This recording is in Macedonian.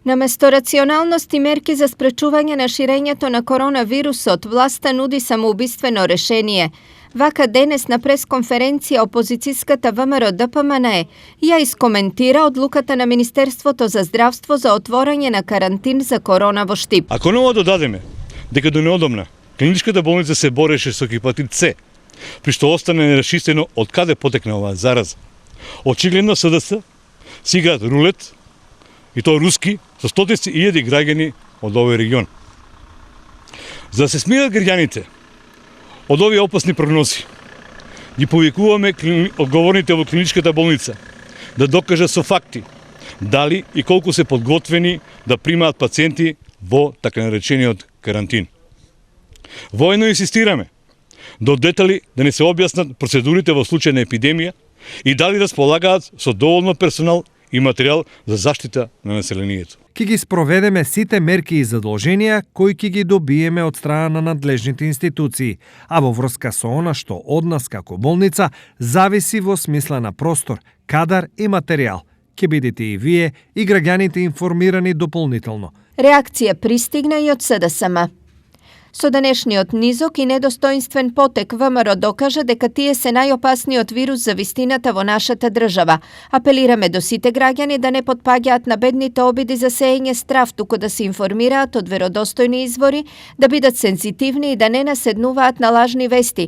Наместо рационалности мерки за спречување на ширењето на коронавирусот, власта нуди самоубиствено решение. Вака денес на пресконференција опозицијската ВМРО ДПМНЕ ја искоментира одлуката на Министерството за здравство за отворање на карантин за корона во Штип. Ако ново додадеме дека до неодамна клиничката болница се бореше со хепатит С, при што остане нерашистено од каде потекна оваа зараза, очигледно СДС си играат рулет, и тоа руски, со стотици илјади граѓани од овој регион. За да се смират граѓаните од овие опасни прогнози, ги повикуваме одговорните во клиничката болница да докажат со факти дали и колку се подготвени да примаат пациенти во така наречениот карантин. Воено инсистираме до детали да не се објаснат процедурите во случај на епидемија и дали располагаат со доволно персонал и материјал за заштита на населението. Ки ги спроведеме сите мерки и задолженија кои ќе ги добиеме од страна на надлежните институции, а во врска со она што од нас како болница зависи во смисла на простор, кадар и материјал. Ќе бидете и вие и граѓаните информирани дополнително. Реакција пристигна и од СДСМ. Со денешниот низок и недостоинствен потек ВМРО докажа дека тие се најопасниот вирус за вистината во нашата држава. Апелираме до сите граѓани да не потпаѓаат на бедните обиди за сеење страв, туку да се информираат од веродостојни извори, да бидат сензитивни и да не наседнуваат на лажни вести.